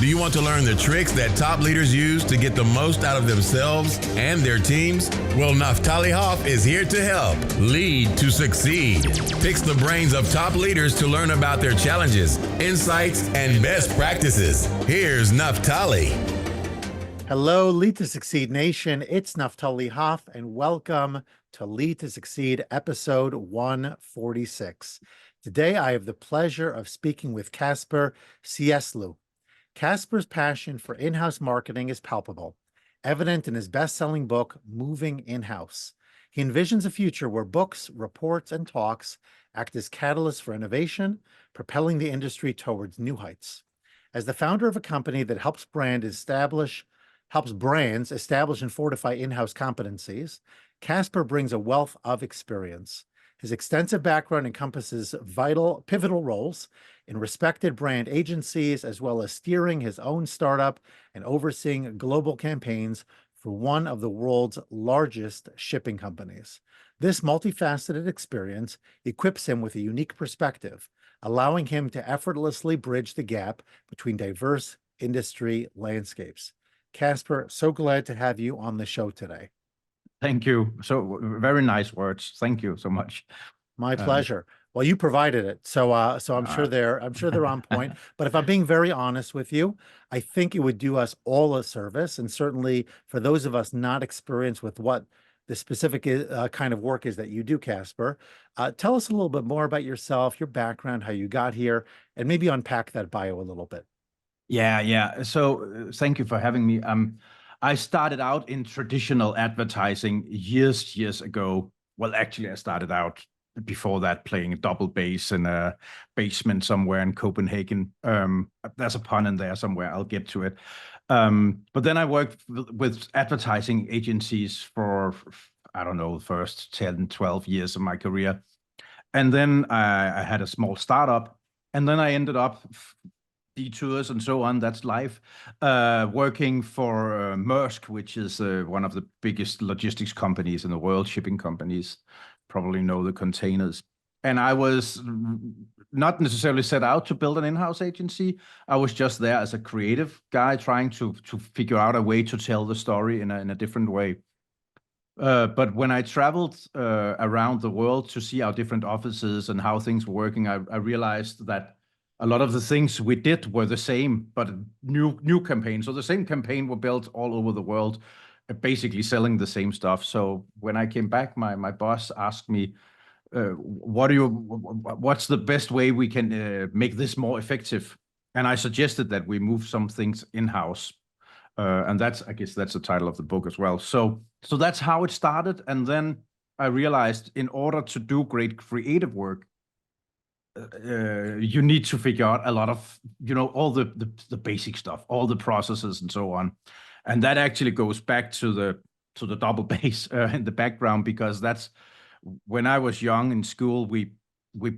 Do you want to learn the tricks that top leaders use to get the most out of themselves and their teams? Well, Naftali Hoff is here to help. Lead to succeed. Picks the brains of top leaders to learn about their challenges, insights, and best practices. Here's Naftali. Hello, Lead to Succeed Nation. It's Naftali Hoff, and welcome to Lead to Succeed, episode 146. Today, I have the pleasure of speaking with Kasper Sierslev. Kasper's passion for in-house marketing is palpable, evident in his best-selling book, Moving In-House. He envisions a future where books, reports, and talks act as catalysts for innovation, propelling the industry towards new heights. As the founder of a company that helps brands establish and fortify in-house competencies, Kasper brings a wealth of experience. His extensive background encompasses pivotal roles in respected brand agencies, as well as steering his own startup and overseeing global campaigns for one of the world's largest shipping companies. This multifaceted experience equips him with a unique perspective, allowing him to effortlessly bridge the gap between diverse industry landscapes. Kasper, so glad to have you on the show today. Thank you. So very nice words. Thank you so much. My pleasure. Well, you provided it, so I'm sure they're on point. But if I'm being very honest with you, I think it would do us all a service, and certainly for those of us not experienced with what the specific kind of work is that you do, Kasper. Tell us a little bit more about yourself, your background, how you got here, and maybe unpack that bio a little bit. Yeah. So thank you for having me. I started out in traditional advertising years ago. Well, actually, I started out before that playing double bass in a basement somewhere in Copenhagen. There's a pun in there somewhere. I'll get to it. But then I worked with advertising agencies for, I don't know, the first 10, 12 years of my career. And then I had a small startup. And then I ended up detours and so on, that's life, working for Maersk, which is one of the biggest logistics companies in the world, shipping companies, probably know the containers. And I was not necessarily set out to build an in-house agency. I was just there as a creative guy trying to figure out a way to tell the story in a different way. But when I traveled around the world to see our different offices and how things were working, I realized that a lot of the things we did were the same, but new campaigns. So the same campaign were built all over the world, basically selling the same stuff. So when I came back, my boss asked me, what's the best way we can make this more effective? And I suggested that we move some things in-house. And I guess that's the title of the book as well. So that's how it started. And then I realized in order to do great creative work, you need to figure out a lot of, all the basic stuff, all the processes and so on. And that actually goes back to the double bass in the background, because that's when I was young in school, we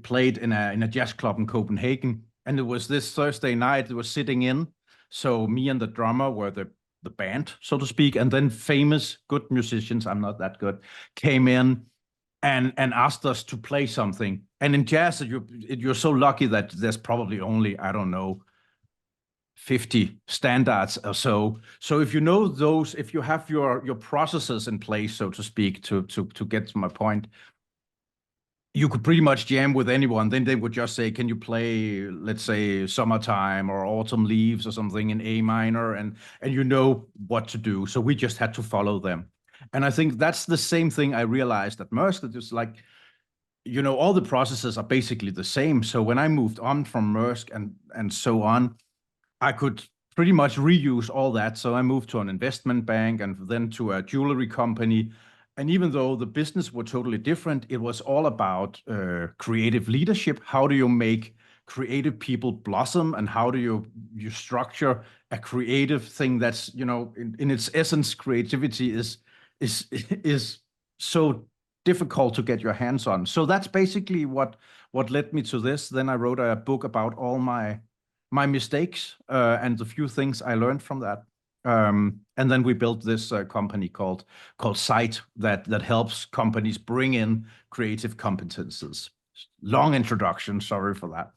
played in a jazz club in Copenhagen, and it was this Thursday night, it was sitting in. So me and the drummer were the band, so to speak, and then famous good musicians, I'm not that good, came in and asked us to play something. And in jazz, you're so lucky that there's probably only, I don't know, 50 standards or so. So if you know those, if you have your processes in place, so to speak, to get to my point, you could pretty much jam with anyone. Then they would just say, can you play, let's say, Summertime or Autumn Leaves or something in A minor, and you know what to do. So we just had to follow them. And I think that's the same thing I realized at Maersk, that it's like, all the processes are basically the same. So when I moved on from Maersk and so on, I could pretty much reuse all that. So I moved to an investment bank and then to a jewelry company. And even though the business were totally different, it was all about creative leadership. How do you make creative people blossom, and how do you structure a creative thing that's, in its essence, creativity is so difficult to get your hands on. So that's basically what led me to this. Then I wrote a book about all my mistakes and the few things I learned from that. And then we built this company called Sight that helps companies bring in creative competences. Long introduction, sorry for that.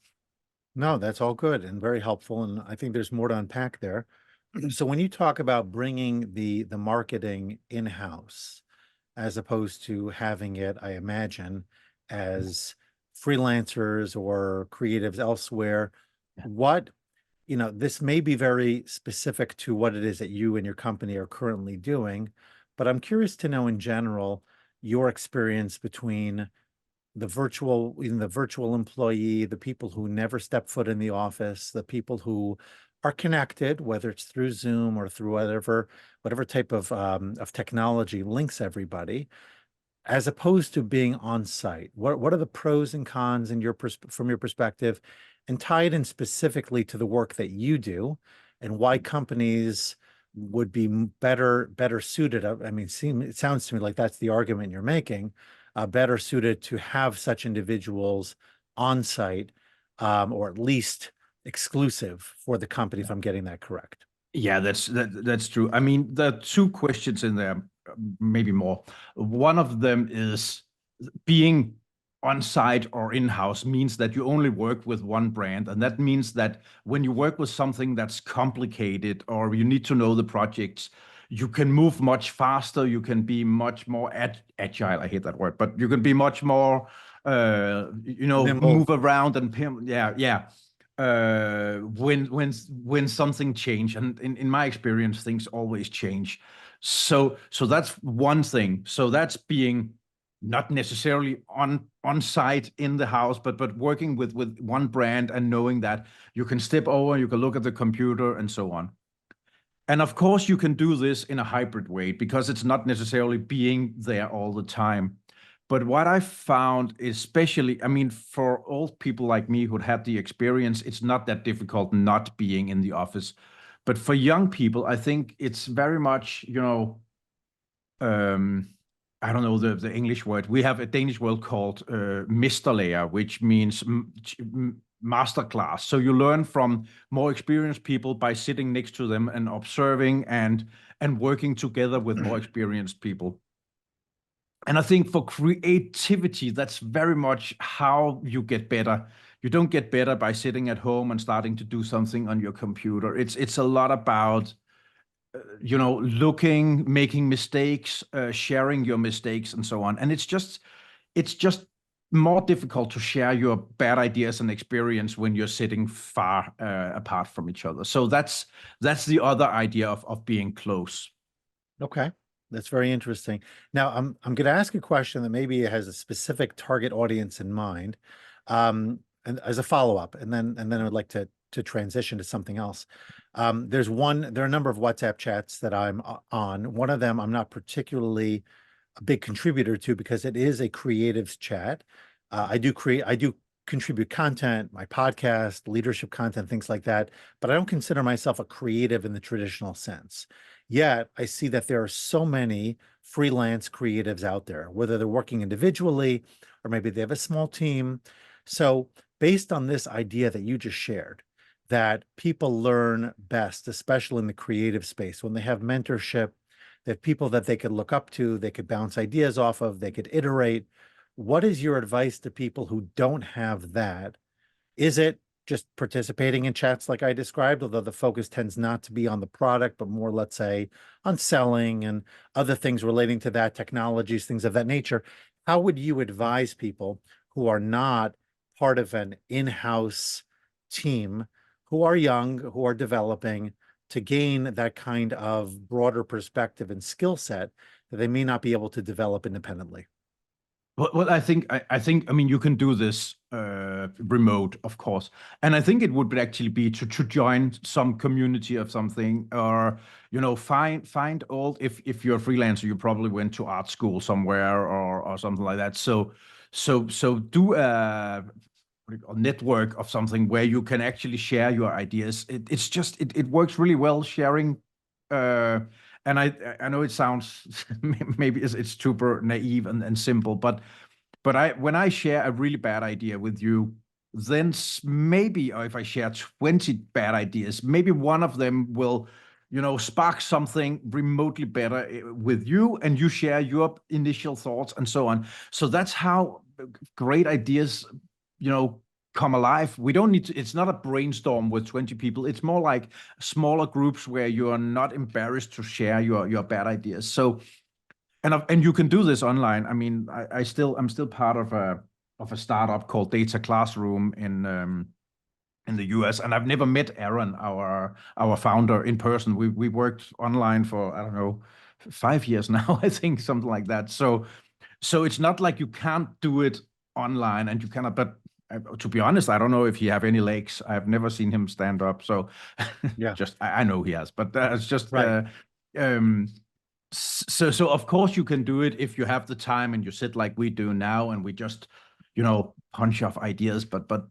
No, that's all good and very helpful, and I think there's more to unpack there. So when you talk about bringing the marketing in-house, as opposed to having it, I imagine, as freelancers or creatives elsewhere, Yeah. what, this may be very specific to what it is that you and your company are currently doing, but I'm curious to know in general, your experience between the virtual employee, the people who never step foot in the office, the people who are connected, whether it's through Zoom or through whatever type of technology links everybody, as opposed to being on site. What are the pros and cons in from your perspective, and tie it in specifically to the work that you do, and why companies would be better suited. I mean, it sounds to me like that's the argument you're making, better suited to have such individuals on site, or at least exclusive for the company, if I'm getting that correct. Yeah, that's true. I mean, there are two questions in there, maybe more. One of them is being on site or in-house means that you only work with one brand, and that means that when you work with something that's complicated or you need to know the projects, you can move much faster. You can be much more agile. I hate that word, but you can be much more, Nimble. move around and yeah. When something change, and in my experience, things always change. So that's one thing. So that's being not necessarily on site in the house, but working with one brand and knowing that you can step over, you can look at the computer and so on. And of course, you can do this in a hybrid way because it's not necessarily being there all the time. But what I found, especially, I mean, for old people like me who had the experience, it's not that difficult not being in the office. But for young people, I think it's very much, I don't know the English word. We have a Danish word called mesterlære, which means master class. So you learn from more experienced people by sitting next to them and observing and working together with more experienced people. And I think for creativity, that's very much how you get better. You don't get better by sitting at home and starting to do something on your computer. It's a lot about looking, making mistakes, sharing your mistakes, and so on. And it's just more difficult to share your bad ideas and experience when you're sitting far apart from each other. So that's the other idea of being close. Okay. That's very interesting. Now, I'm going to ask a question that maybe has a specific target audience in mind, and as a follow-up, and then I would like to transition to something else. There are a number of WhatsApp chats that I'm on. One of them I'm not particularly a big contributor to because it is a creatives chat. I do contribute content, my podcast, leadership content, things like that, but I don't consider myself a creative in the traditional sense. Yet I see that there are so many freelance creatives out there, whether they're working individually or maybe they have a small team. So based on this idea that you just shared, that people learn best, especially in the creative space, when they have mentorship, they have people that they could look up to, they could bounce ideas off of, they could iterate. What is your advice to people who don't have that? Is it just participating in chats like I described, although the focus tends not to be on the product, but more, let's say, on selling and other things relating to that, technologies, things of that nature? How would you advise people who are not part of an in-house team, who are young, who are developing, to gain that kind of broader perspective and skill set that they may not be able to develop independently? Well, I mean, you can do this remote, of course, and I think it would actually be to join some community of something, or find old. If you're a freelancer, you probably went to art school somewhere or something like that. So do a network of something where you can actually share your ideas. It works really well sharing. And I know it sounds maybe it's super naive and simple, but when I share a really bad idea with you, then maybe, or if I share 20 bad ideas, maybe one of them will spark something remotely better with you, and you share your initial thoughts and so on. So that's how great ideas come alive. We don't need to, it's not a brainstorm with 20 people. It's more like smaller groups where you are not embarrassed to share your bad ideas. So, and you can do this online. I mean, I'm still part of a startup called Data Classroom in the US, and I've never met Aaron, our founder, in person. We worked online for, I don't know, 5 years now, I think, something like that. So it's not like you can't do it online, and you cannot. But to be honest, I don't know if he have any legs. I've never seen him stand up. So Yeah. just I know he has, but it's just Right. So of course you can do it if you have the time and you sit like we do now, and we just punch off ideas. But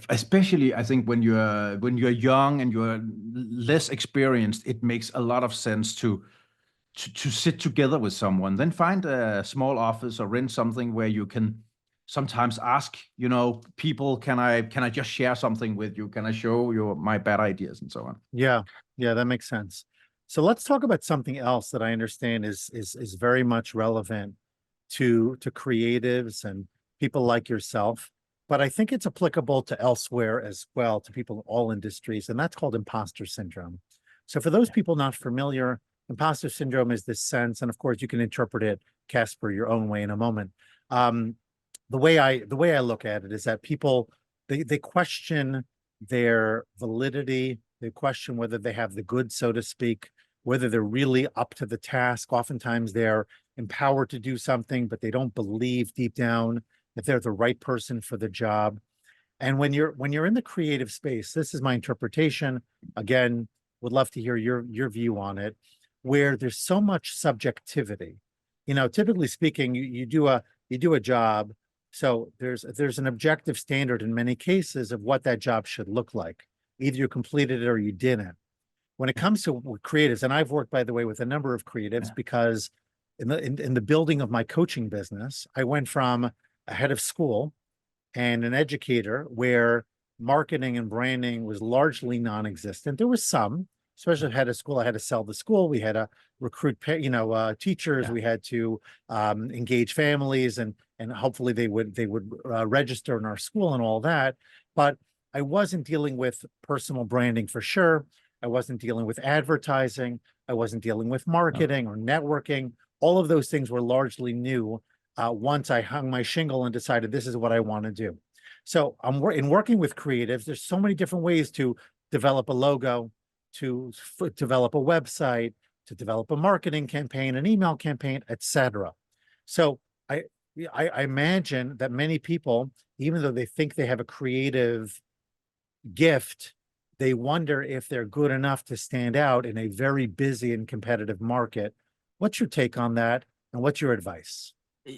especially I think when you're young and you're less experienced, it makes a lot of sense to sit together with someone. Then find a small office or rent something where you can sometimes ask, people, can I just share something with you? Can I show you my bad ideas and so on? Yeah. Yeah, that makes sense. So let's talk about something else that I understand is very much relevant to creatives and people like yourself, but I think it's applicable to elsewhere as well, to people in all industries, and that's called imposter syndrome. So for those people not familiar, imposter syndrome is this sense, and of course you can interpret it, Kasper, your own way in a moment. The way I look at it is that people they question their validity, they question whether they have the goods, so to speak, whether they're really up to the task. Oftentimes they're empowered to do something, but they don't believe deep down that they're the right person for the job. And when you're in the creative space, this is my interpretation. Again, would love to hear your view on it, where there's so much subjectivity. Typically speaking, you do a job, so there's an objective standard in many cases of what that job should look like. Either you completed it or you didn't. When it comes to creatives, and I've worked, by the way, with a number of creatives, because in the building of my coaching business, I went from a head of school and an educator where marketing and branding was largely non-existent. There was some, especially head of school. I had to sell the school. We had to recruit, teachers. Yeah. We had to engage families, and hopefully they would register in our school and all that. But I wasn't dealing with personal branding for sure. I wasn't dealing with advertising. I wasn't dealing with marketing or networking. All of those things were largely new once I hung my shingle and decided this is what I want to do. So in working with creatives, there's so many different ways to develop a logo, to develop a website, to develop a marketing campaign, an email campaign, etc. So I imagine that many people, even though they think they have a creative gift, they wonder if they're good enough to stand out in a very busy and competitive market. What's your take on that? And what's your advice?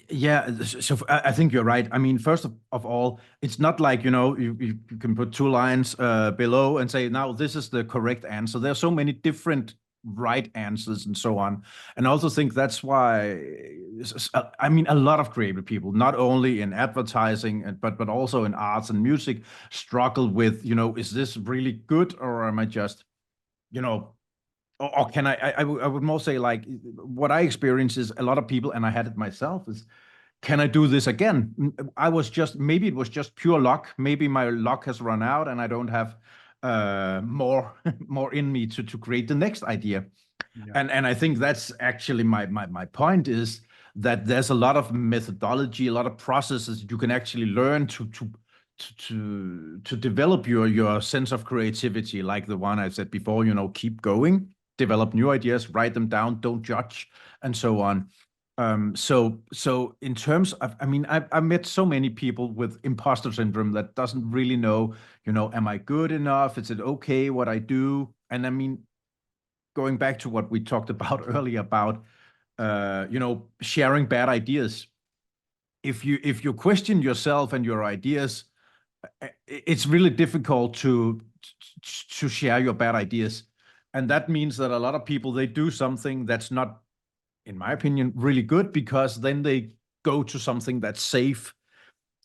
Yeah, so I think you're right. I mean, first of all, it's not like, you can put two lines below and say, now this is the correct answer. There are so many different right answers and so on. And I also think that's why, I mean, a lot of creative people, not only in advertising, but also in arts and music, struggle with, is this really good, or am I just, or can I would more say, like, what I experience is a lot of people, and I had it myself, is, can I do this again? Maybe it was just pure luck. Maybe my luck has run out and I don't have more more in me to create the next idea. Yeah. And I think that's actually my point, is that there's a lot of methodology, a lot of processes you can actually learn to develop your sense of creativity, like the one I said before, keep going, develop new ideas, write them down, don't judge, and so on. So in terms of, I mean, I've met so many people with imposter syndrome that doesn't really know, am I good enough? Is it okay what I do? And I mean, going back to what we talked about earlier about, sharing bad ideas. If you question yourself and your ideas, it's really difficult to share your bad ideas. And that means that a lot of people, they do something that's not, in my opinion, really good, because then they go to something that's safe.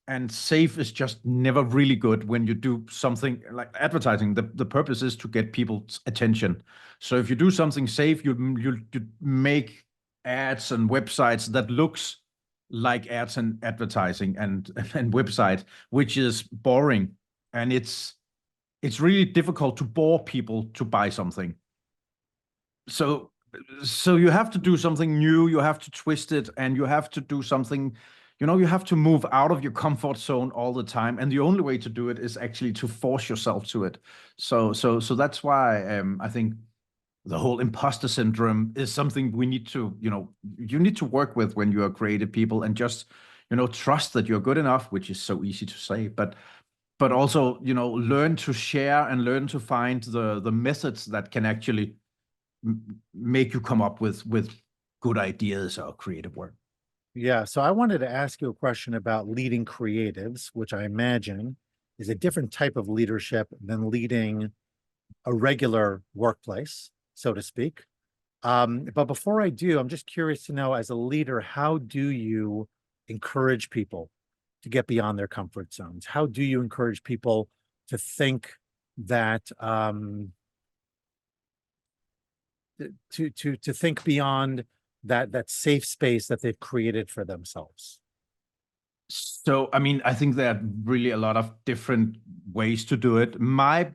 And safe is just never really good when you do something like advertising. The purpose is to get people's attention. So if you do something safe, you make ads and websites that looks like ads and advertising and websites, which is boring, and it's really difficult to bore people to buy something. So you have to do something new, you have to twist it, and you have to do something, you have to move out of your comfort zone all the time, and the only way to do it is actually to force yourself to it. So that's why I think the whole imposter syndrome is something we need to, you need to work with when you are creative people, and just, trust that you're good enough, which is so easy to say, but also, learn to share and learn to find the methods that can actually make you come up with good ideas or creative work. Yeah. So I wanted to ask you a question about leading creatives, which I imagine is a different type of leadership than leading a regular workplace, so to speak. But before I do, I'm just curious to know, as a leader, how do you encourage people to get beyond their comfort zones? How do you encourage people to think that to think beyond that safe space that they've created for themselves? So, I mean, I think there are really a lot of different ways to do it. My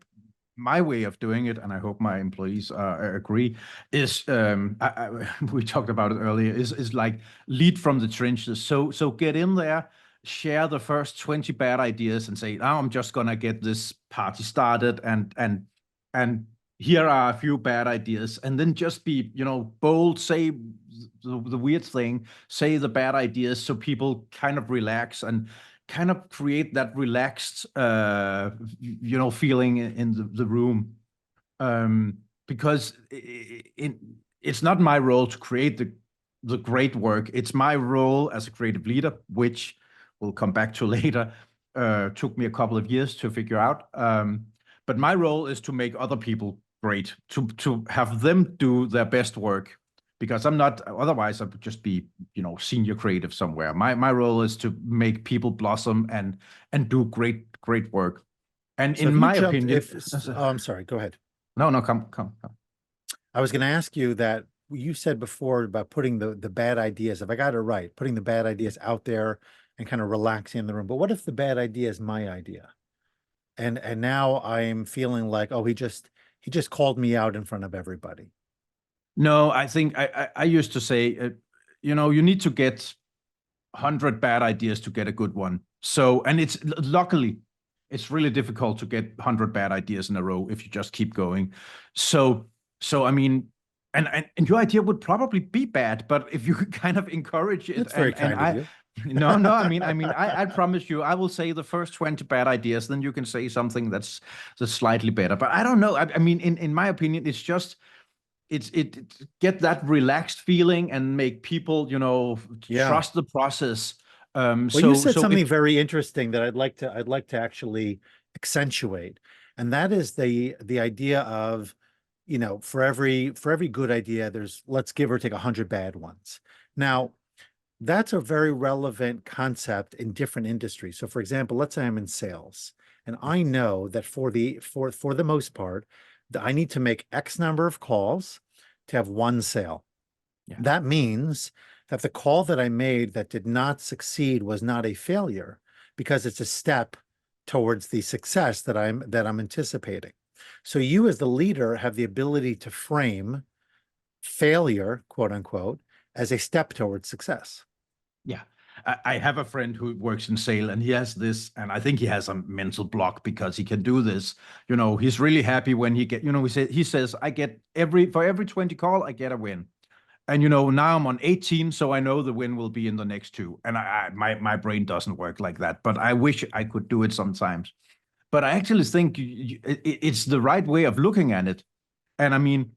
way of doing it, and I hope my employees agree, is we talked about it earlier, is like lead from the trenches. So get in there, share the first 20 bad ideas, and say, now I'm just gonna get this party started, and here are a few bad ideas, and then just be, bold, say the weird thing, say the bad ideas, so people kind of relax and kind of create that relaxed, feeling in the room. Because it's not my role to create the great work. It's my role as a creative leader, which we'll come back to later. Took me a couple of years to figure out. But my role is to make other people great, to have them do their best work, because I'm not, otherwise I would just be, senior creative somewhere. My role is to make people blossom and do great work. And So in my opinion, oh, I'm sorry, go ahead. No, come. I was going to ask you that you said before about putting the bad ideas, if I got it right, putting the bad ideas out there and kind of relaxing in the room. But what if the bad idea is my idea? And now I'm feeling like, oh, he just called me out in front of everybody. No, I think I used to say, you need to get 100 bad ideas to get a good one. So, and luckily, it's really difficult to get 100 bad ideas in a row if you just keep going. So I mean, and your idea would probably be bad, but if you could kind of encourage it, That's very kind of you. No, I mean, I promise you, I will say the first 20 bad ideas, then you can say something that's slightly better. But I don't know. I mean, in my opinion, it's just it get that relaxed feeling and make people, trust the process. Well, you said something very interesting that I'd like to actually accentuate, and that is the idea of, for every good idea, there's, let's give or take 100 bad ones. Now, that's a very relevant concept in different industries. So, for example, let's say I'm in sales, and I know that for the most part, I need to make X number of calls to have one sale. Yeah. That means that the call that I made that did not succeed was not a failure, because it's a step towards the success that I'm anticipating. So you, as the leader, have the ability to frame failure, quote unquote, as a step towards success. Yeah. I have a friend who works in sale, and he has this, and I think he has a mental block because he can do this. He's really happy when he get, he says, I get for every 20 call, I get a win. And, now I'm on 18, so I know the win will be in the next 2. And my brain doesn't work like that, but I wish I could do it sometimes. But I actually think it's the right way of looking at it. And I mean,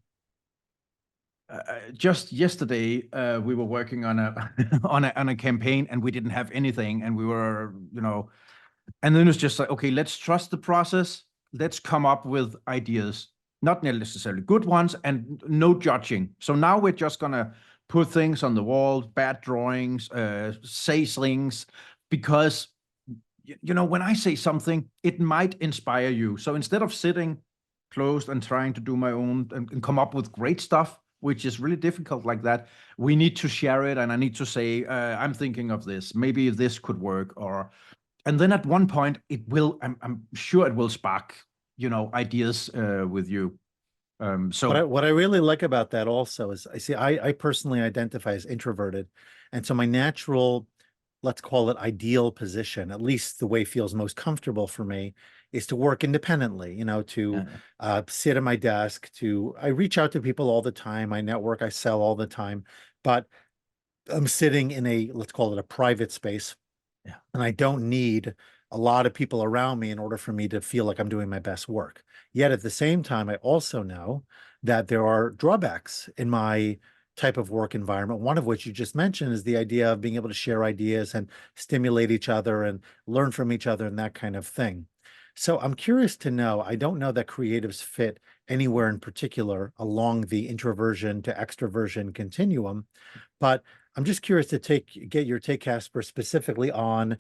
just yesterday, we were working on a on a campaign, and we didn't have anything, and we were, and then it's just like, okay, let's trust the process. Let's come up with ideas, not necessarily good ones, and no judging. So now we're just gonna put things on the wall, bad drawings, say things, because when I say something, it might inspire you. So instead of sitting closed and trying to do my own and come up with great stuff, which is really difficult like that. We need to share it, and I need to say, I'm thinking of this. Maybe this could work, and then at one point it will. I'm sure it will spark, ideas with you. What I really like about that also is I personally identify as introverted. And so my natural, let's call it ideal position, at least the way it feels most comfortable for me, is to work independently, to sit at my desk, I reach out to people all the time. I network, I sell all the time, but I'm sitting in let's call it a private space. Yeah. And I don't need a lot of people around me in order for me to feel like I'm doing my best work. Yet at the same time, I also know that there are drawbacks in my type of work environment, one of which you just mentioned is the idea of being able to share ideas and stimulate each other and learn from each other and that kind of thing. So I'm curious to know, I don't know that creatives fit anywhere in particular along the introversion to extroversion continuum, but I'm just curious to get your take, Kasper, specifically on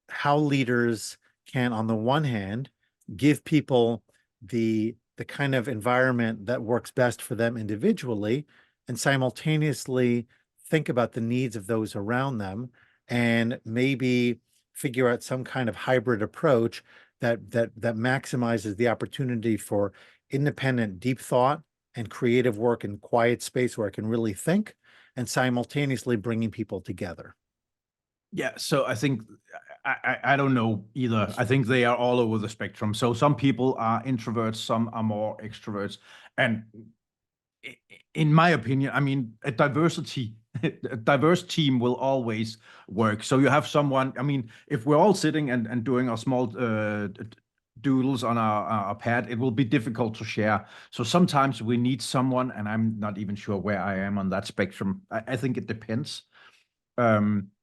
how leaders can, on the one hand, give people the kind of environment that works best for them individually, and simultaneously think about the needs of those around them, and maybe figure out some kind of hybrid approach that maximizes the opportunity for independent, deep thought and creative work in quiet space where I can really think, and simultaneously bringing people together. Yeah, so I think I don't know either. I think they are all over the spectrum. So some people are introverts, some are more extroverts, and in my opinion, I mean, a diverse team will always work. So you have someone. I mean, if we're all sitting and doing our small doodles on our pad, it will be difficult to share. So sometimes we need someone, and I'm not even sure where I am on that spectrum. I think it depends.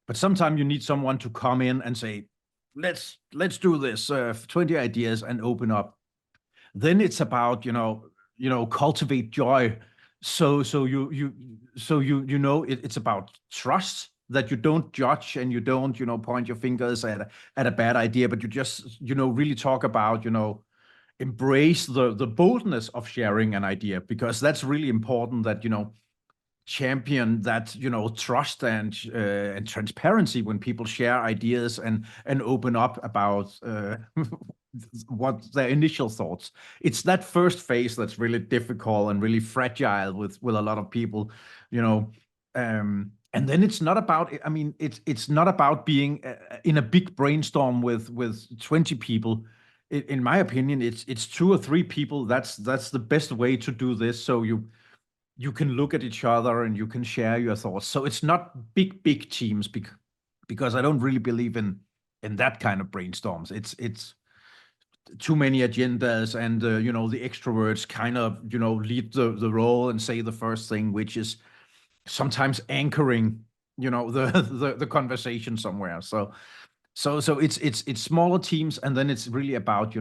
But sometimes you need someone to come in and say, let's do this, 20 ideas, and open up. Then it's about, cultivate joy. So it's about trust, that you don't judge and you don't, point your fingers at a bad idea, but you just, really talk about, embrace the boldness of sharing an idea, because that's really important, that, champion that, trust and transparency when people share ideas and open up about what their initial thoughts. It's that first phase that's really difficult and really fragile with a lot of people, and then it's not about, I mean, it's not about being in a big brainstorm with 20 people. In my opinion, it's 2 or 3 people. That's the best way to do this. So you can look at each other and you can share your thoughts. So it's not big teams, because I don't really believe in that kind of brainstorms. It's too many agendas, and the extroverts kind of lead the role and say the first thing, which is sometimes anchoring the conversation somewhere. So it's smaller teams, and then it's really about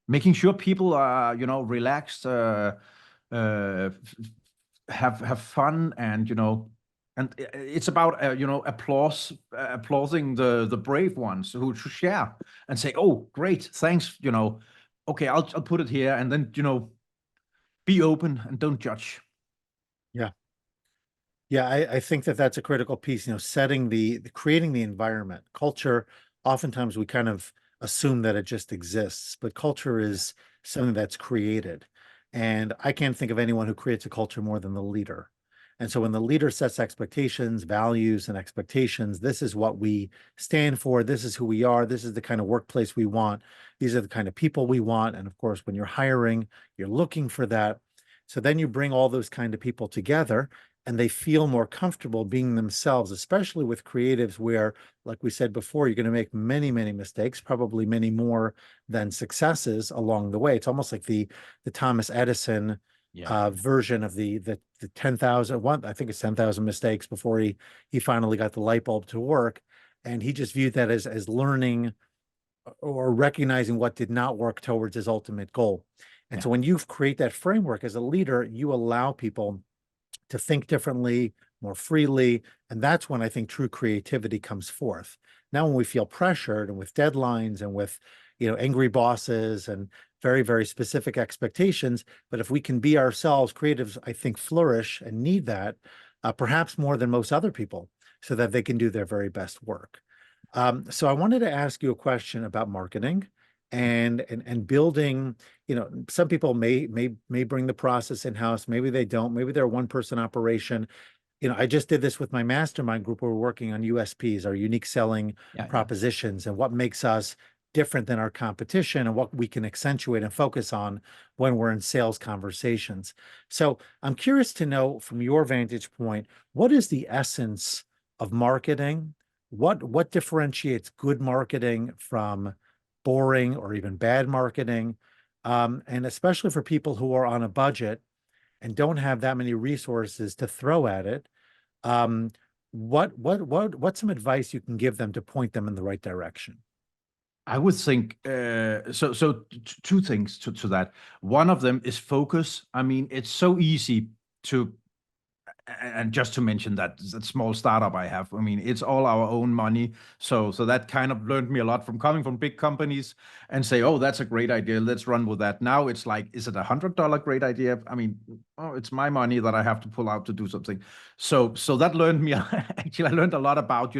making sure people are relaxed, have fun, and and it's about applauding the brave ones who share and say, oh, great, thanks, okay, I'll put it here, and then be open and don't judge. Yeah, I think that's a critical piece, setting creating the environment. Culture, oftentimes we kind of assume that it just exists, but culture is something that's created. And I can't think of anyone who creates a culture more than the leader. And so when the leader sets expectations, values, and expectations, this is what we stand for. This is who we are. This is the kind of workplace we want. These are the kind of people we want. And of course, when you're hiring, you're looking for that. So then you bring all those kind of people together, and they feel more comfortable being themselves, especially with creatives where, like we said before, you're going to make many, many mistakes, probably many more than successes along the way. It's almost like the Thomas Edison version of the 10,000, I think it's 10,000 mistakes before he finally got the light bulb to work. And he just viewed that as learning or recognizing what did not work towards his ultimate goal. And so when you create that framework as a leader, you allow people to think differently, more freely. And that's when I think true creativity comes forth. Now, when we feel pressured and with deadlines and with, angry bosses and very, very specific expectations. But if we can be ourselves, creatives, I think, flourish and need that, perhaps more than most other people, so that they can do their very best work. So I wanted to ask you a question about marketing and building. Some people may bring the process in-house, maybe they don't, maybe they're a one-person operation. I just did this with my mastermind group where we're working on USPs, our unique selling propositions, and what makes us different than our competition and what we can accentuate and focus on when we're in sales conversations. So I'm curious to know, from your vantage point, what is the essence of marketing? What differentiates good marketing from boring or even bad marketing? And especially for people who are on a budget and don't have that many resources to throw at it, what's some advice you can give them to point them in the right direction? I would think two things to that. One of them is focus. I mean, it's so easy to, and just to mention that small startup I have, I mean, it's all our own money. So that kind of learned me a lot from coming from big companies and say, oh, that's a great idea, let's run with that. Now it's like, is it $100 great idea? I mean, oh, it's my money that I have to pull out to do something. So that learned me, actually, I learned a lot about,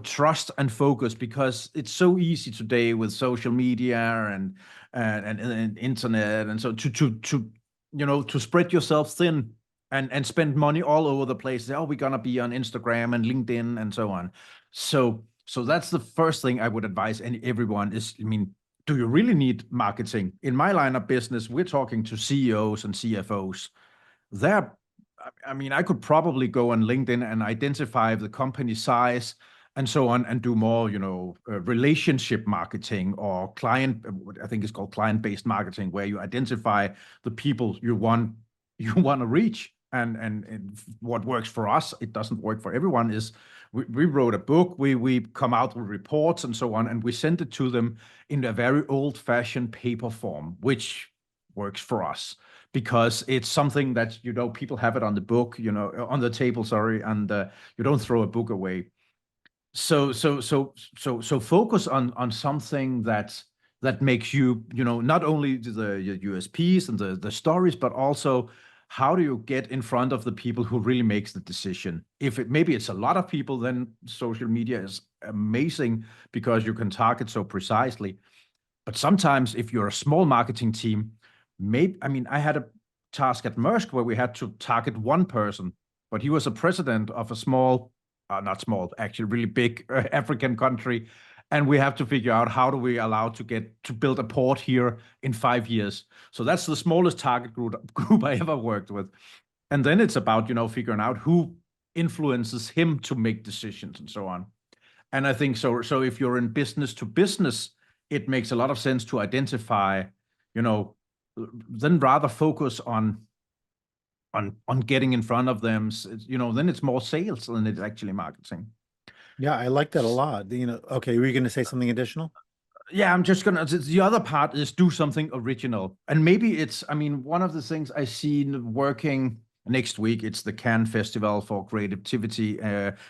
trust and focus, because it's so easy today with social media and internet, and so to spread yourself thin and spend money all over the place. Oh, we're gonna be on Instagram and LinkedIn and so on. So that's the first thing I would advise everyone is, I mean, do you really need marketing? In my line of business, we're talking to CEOs and CFOs. I mean, I could probably go on LinkedIn and identify the company size and so on, and do more, relationship marketing or client, I think it's called client-based marketing, where you identify the people you want to reach. And what works for us, it doesn't work for everyone, is we wrote a book, we come out with reports and so on, and we send it to them in a very old-fashioned paper form, which works for us because it's something that, people have it on the book, on the table, sorry, and you don't throw a book away. So focus on something that makes you, not only the USPs and the stories, but also how do you get in front of the people who really makes the decision? Maybe it's a lot of people, then social media is amazing because you can target so precisely. But sometimes if you're a small marketing team, I had a task at Maersk where we had to target one person, but he was a president of a small, not small, actually really big African country. And we have to figure out how do we allow to build a port here in 5 years. So that's the smallest target group I ever worked with. And then it's about, figuring out who influences him to make decisions and so on. And I think so if you're in business to business, it makes a lot of sense to identify, then rather focus on getting in front of them. Then it's more sales than it's actually marketing. Yeah, I like that a lot. Okay, were you going to say something additional? Yeah, I'm just gonna. The other part is do something original, and maybe it's. I mean, one of the things I see working next week, it's the Cannes Festival for Creativity,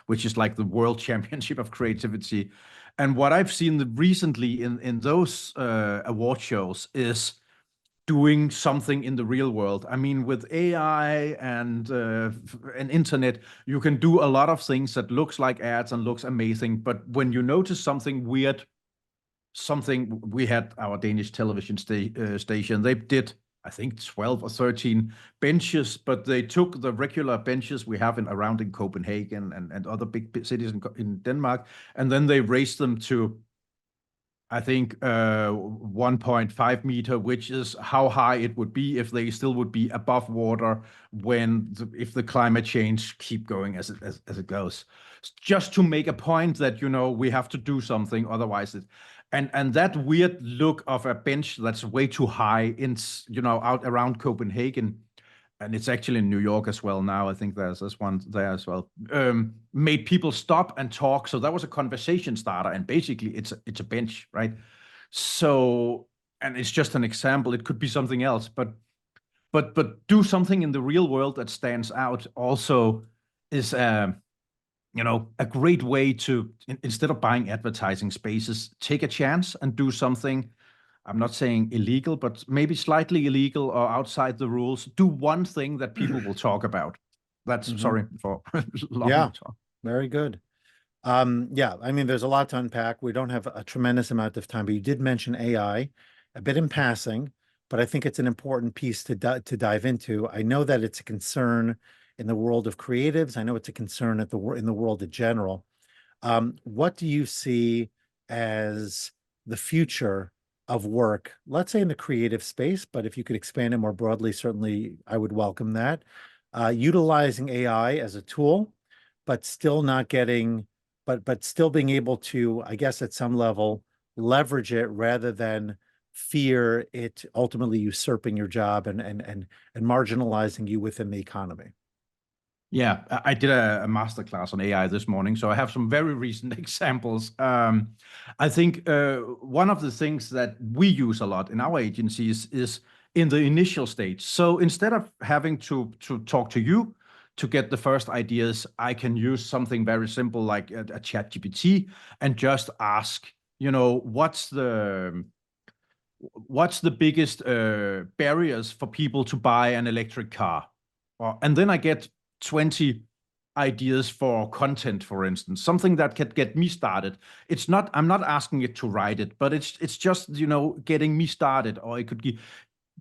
which is like the World Championship of Creativity, and what I've seen recently in those award shows is doing something in the real world. I mean, with AI and internet, you can do a lot of things that looks like ads and looks amazing. But when you notice something weird, we had our Danish television station, they did, I think, 12 or 13 benches, but they took the regular benches we have around in Copenhagen and other big cities in Denmark, and then they raised them to, I think 1.5 meter, which is how high it would be if they still would be above water if the climate change keep going as it goes. Just to make a point that we have to do something, otherwise and that weird look of a bench that's way too high out around Copenhagen. And it's actually in New York as well now. I think there's this one there as well. Made people stop and talk. So that was a conversation starter. And basically, it's a bench, right? So, and it's just an example. It could be something else, but do something in the real world that stands out. Also, is a great way to, instead of buying advertising spaces, take a chance and do something I'm not saying illegal, but maybe slightly illegal or outside the rules, do one thing that people will talk about. That's sorry for long talk. Very good. Yeah, I mean, there's a lot to unpack. We don't have a tremendous amount of time, but you did mention AI a bit in passing, but I think it's an important piece to dive into. I know that it's a concern in the world of creatives. I know it's a concern in the world in general. What do you see as the future of work, let's say in the creative space, but if you could expand it more broadly, certainly I would welcome that. Utilizing AI as a tool, but still not getting, but still being able to, I guess, at some level, leverage it rather than fear it ultimately usurping your job and marginalizing you within the economy. Yeah, I did a masterclass on AI this morning, so I have some very recent examples. I think one of the things that we use a lot in our agencies is in the initial stage. So instead of having to talk to you to get the first ideas, I can use something very simple like a ChatGPT and just ask, what's the biggest barriers for people to buy an electric car? And then I get 20 ideas for content, for instance, something that can get me started. I'm not asking it to write it, but it's just, getting me started, or it could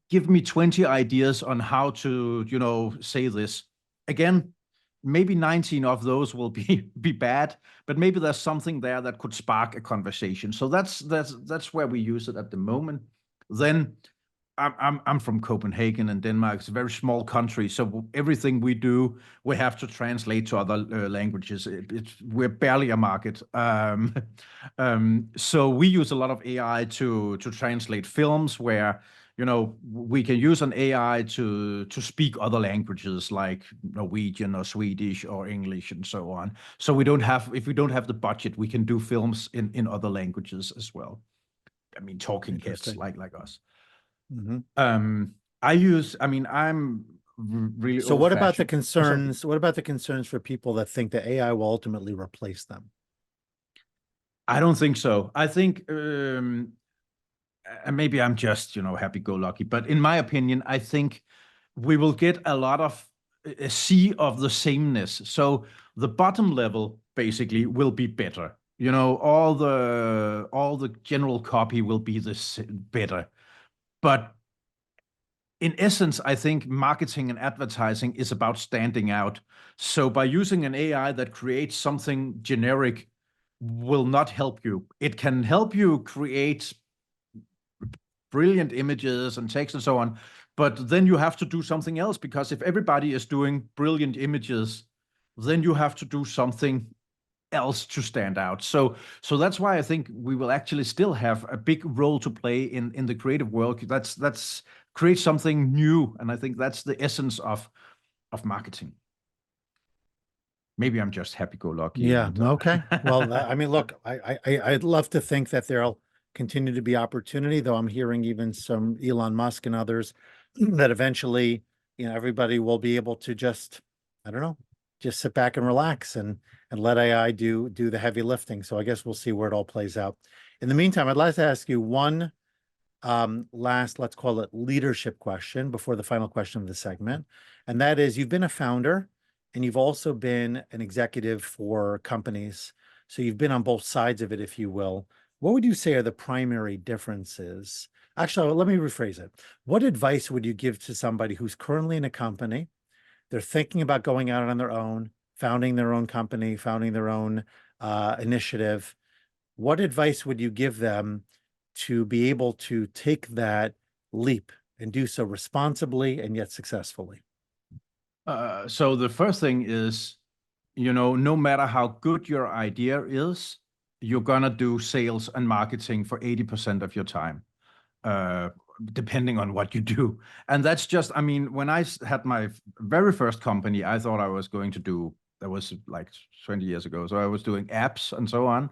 give me 20 ideas on how to, say this. Again, maybe 19 of those will be bad, but maybe there's something there that could spark a conversation. So that's where we use it at the moment. Then I'm from Copenhagen, and Denmark is a very small country, so everything we do, we have to translate to other languages. We're barely a market, so we use a lot of AI to translate films where we can use an AI to speak other languages like Norwegian or Swedish or English and so on. So if we don't have the budget, we can do films in other languages as well. I mean, talking heads like us. I'm really So what about the old-fashioned. concerns? What about the concerns for people that think that AI will ultimately replace them? I don't think so. I think maybe I'm just happy-go-lucky, but in my opinion, I think we will get a lot of a sea of the sameness. So the bottom level basically will be better. All the general copy will be this better. But in essence, I think marketing and advertising is about standing out. So by using an AI that creates something generic will not help you. It can help you create brilliant images and text and so on, but then you have to do something else, because if everybody is doing brilliant images, then you have to do something else to stand out. So that's why I think we will actually still have a big role to play in the creative world. That's create something new, and I think that's the essence of marketing. Maybe I'm just happy-go-lucky. Yeah. Okay. Well, I mean, look, I'd love to think that there'll continue to be opportunity, though I'm hearing even some Elon Musk and others that eventually, everybody will be able to just, I don't know, just sit back and relax and let AI do the heavy lifting. So I guess we'll see where it all plays out. In the meantime, I'd like to ask you one last, let's call it leadership question before the final question of the segment. And that is, you've been a founder and you've also been an executive for companies. So you've been on both sides of it, if you will. What would you say are the primary differences? Actually, let me rephrase it. What advice would you give to somebody who's currently in a company? They're thinking about going out on their own, founding their own company, founding their own initiative. What advice would you give them to be able to take that leap and do so responsibly and yet successfully? So the first thing is, no matter how good your idea is, you're gonna do sales and marketing for 80% of your time, depending on what you do. And that's just, when I had my very first company, I thought I was going to do, that was like 20 years ago. So I was doing apps and so on.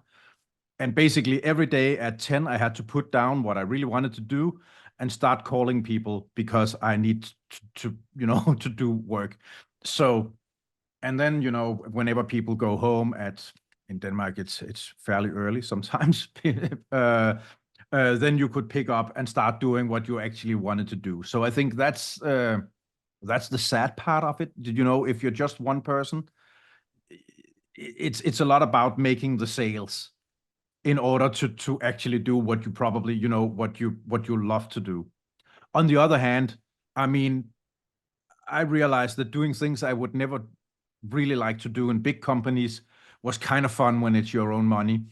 And basically every day at 10, I had to put down what I really wanted to do and start calling people because I need to to do work. So, and then, whenever people go home in Denmark, it's fairly early sometimes. then you could pick up and start doing what you actually wanted to do. So I think that's the sad part of it. Did you know, if you're just one person, it's a lot about making the sales in order to actually do what you probably, what you love to do. On the other hand, I mean, I realized that doing things I would never really like to do in big companies was kind of fun when it's your own money.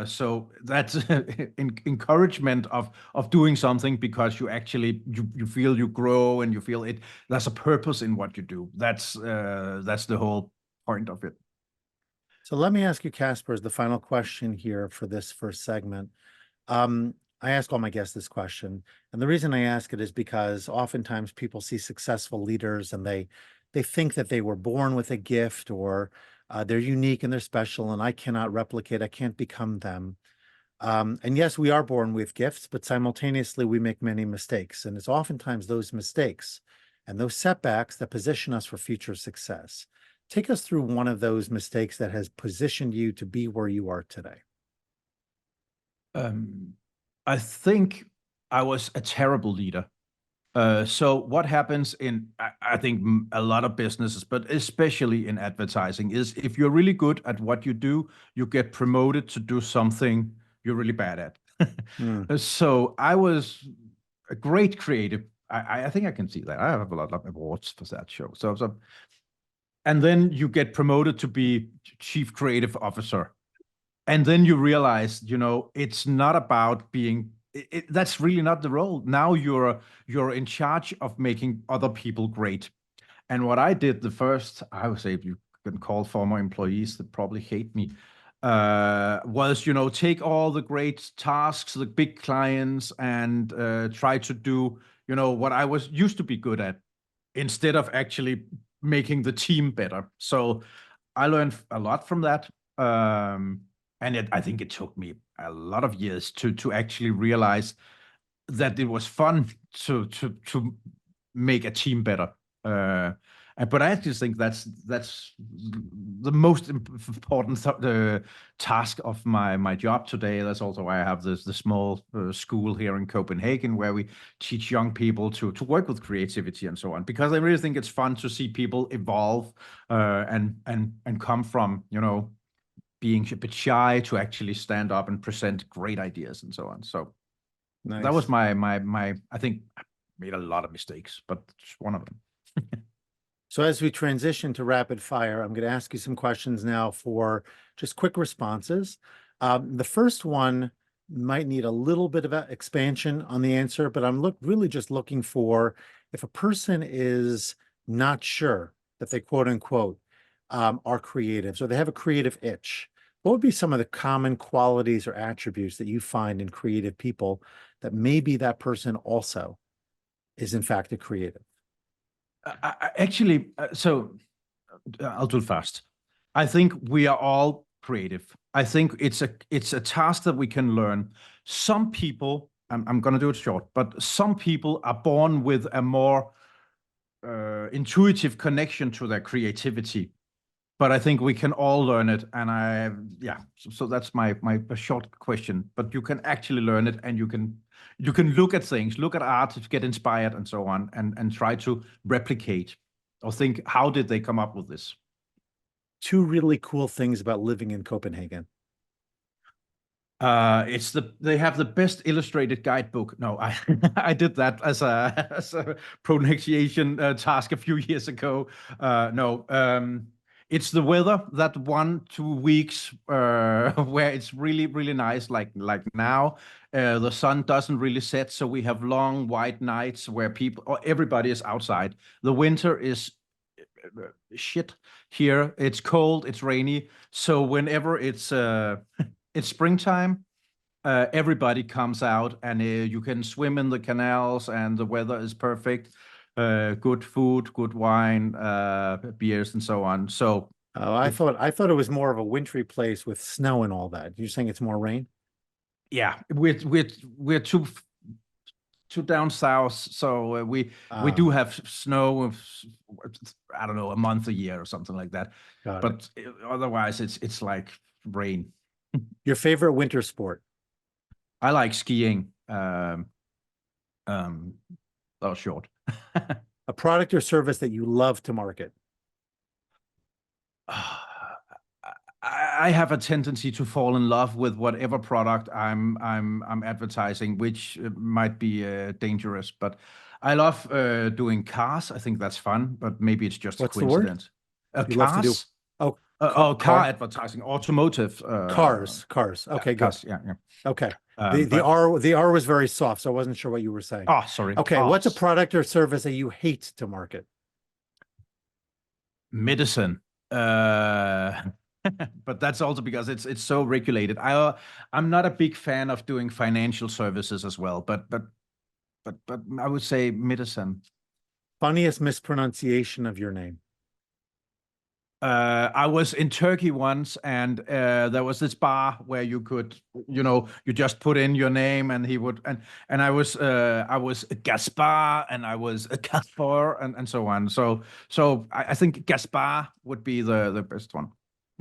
So that's encouragement of doing something because you actually you feel you grow and you feel it. There's a purpose in what you do. That's the whole point of it. So let me ask you, Kasper, as the final question here for this first segment. I ask all my guests this question, and the reason I ask it is because oftentimes people see successful leaders and they think that they were born with a gift, or they're unique and they're special, and I cannot replicate, I can't become them. And yes, we are born with gifts, but simultaneously we make many mistakes, and it's oftentimes those mistakes and those setbacks that position us for future success. Take us through one of those mistakes that has positioned you to be where you are today. I think I was a terrible leader. So what happens I think a lot of businesses, but especially in advertising, is if you're really good at what you do, you get promoted to do something you're really bad at. So I was a great creative. I think I can see that. I have a lot of awards for that show. And then you get promoted to be chief creative officer. And then you realize, it's not about being, that's really not the role. Now you're in charge of making other people great. And what I did I would say, if you can call former employees that probably hate me, was, take all the great tasks, the big clients, and try to do, what I was used to be good at, instead of actually making the team better. So I learned a lot from that. And I think it took me a lot of years to actually realize that it was fun to make a team better. But I actually think that's the most important task of my job today. That's also why I have the small school here in Copenhagen, where we teach young people to work with creativity and so on. Because I really think it's fun to see people evolve and come from, being a bit shy to actually stand up and present great ideas and so on. So Nice. that was my I think I made a lot of mistakes, but it's one of them. So as we transition to rapid fire, I'm going to ask you some questions now for just quick responses. The first one might need a little bit of an expansion on the answer, but I'm really just looking for, if a person is not sure that they quote unquote are creative, so they have a creative itch, what would be some of the common qualities or attributes that you find in creative people that maybe that person also is in fact a creative? So I'll do it fast. I think we are all creative. I think it's a task that we can learn. Some people, I'm going to do it short, but some people are born with a more intuitive connection to their creativity. But I think we can all learn it, and so that's my short question. But you can actually learn it, and you can look at things, look at art, get inspired, and so on, and try to replicate or think, how did they come up with this? Two really cool things about living in Copenhagen. They have the best illustrated guidebook. No, I did that as a pronunciation task a few years ago. It's the weather, that 1-2 weeks where it's really, really nice, like now. The sun doesn't really set, so we have long white nights where everybody is outside. The winter is shit here. It's cold, it's rainy. So whenever it's springtime, everybody comes out, and you can swim in the canals, and the weather is perfect. Good food, good wine, beers, and so on. So, I thought it was more of a wintry place with snow and all that. You're saying it's more rain? yeah, we're too down south, so we do have snow of, I don't know, a month a year or something like that. But otherwise, it's like rain. Your favorite winter sport? I like skiing. That was short. A product or service that you love to market. I have a tendency to fall in love with whatever product I'm advertising, which might be dangerous. But I love doing cars. I think that's fun, but maybe it's just What's a the word? coincidence. You love to do Cars? car Car advertising, automotive. cars. Okay, good. Cars, yeah. Okay. But- The R was very soft, so I wasn't sure what you were saying. Oh, sorry. Okay, what's a Cars. product or service that you hate to market? Medicine. But that's also because it's so regulated. I'm not a big fan of doing financial services as well, but I would say medicine. Funniest mispronunciation of your name. I was in Turkey once, and there was this bar where you could, you just put in your name, and he would, and I was Gaspar, and I was Kasper, and so on. So I think Gaspar would be the best one.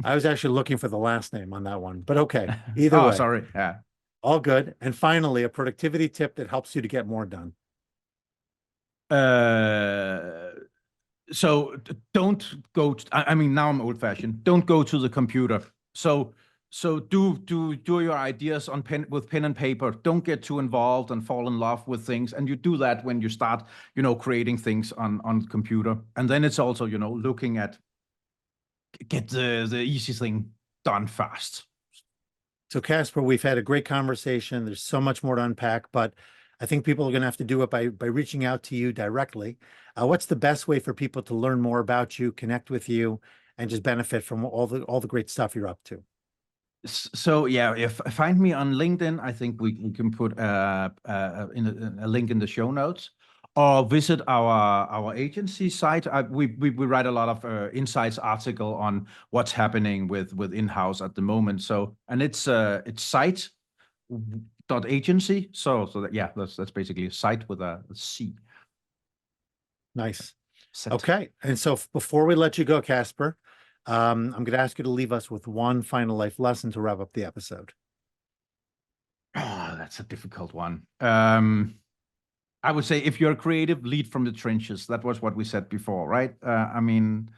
I was actually looking for the last name on that one, but okay. Either Oh, way, sorry. Yeah. all good. And finally, a productivity tip that helps you to get more done. So don't go. I mean, now I'm old-fashioned. Don't go to the computer. So do your ideas on pen and paper. Don't get too involved and fall in love with things. And you do that when you start, creating things on computer. And then it's also, looking at get the easy thing done fast. So Kasper, we've had a great conversation. There's so much more to unpack, but I think people are going to have to do it by reaching out to you directly. What's the best way for people to learn more about you, connect with you, and just benefit from all the great stuff you're up to? So yeah, if find me on LinkedIn, I think we can put a link in the show notes, or visit our agency site. We write a lot of insights article on what's happening with in-house at the moment. So, and it's site.agency. So that, yeah, that's basically a site with a C. Nice. Set. Okay. And so before we let you go, Kasper, I'm going to ask you to leave us with one final life lesson to wrap up the episode. Oh, that's a difficult one. I would say if you're creative, lead from the trenches. That was what we said before, right? I mean,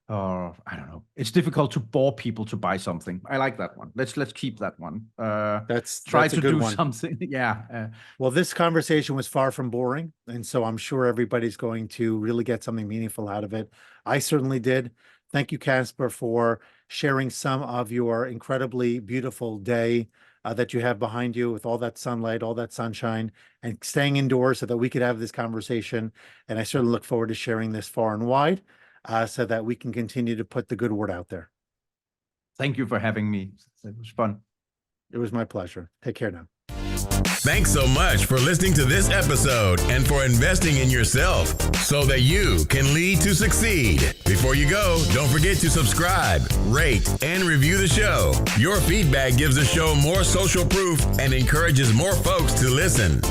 I don't know. It's difficult to bore people to buy something. I like that one. Let's keep that one. That's try a to good do one. something. Yeah. Well, this conversation was far from boring, and so I'm sure everybody's going to really get something meaningful out of it. I certainly did. Thank you, Kasper, for sharing some of your incredibly beautiful day that you have behind you with all that sunlight, all that sunshine, and staying indoors so that we could have this conversation. And I certainly look forward to sharing this far and wide so that we can continue to put the good word out there. Thank you for having me. It was fun. It was my pleasure. Take care now. Thanks so much for listening to this episode and for investing in yourself so that you can lead to succeed. Before you go, don't forget to subscribe, rate, and review the show. Your feedback gives the show more social proof and encourages more folks to listen.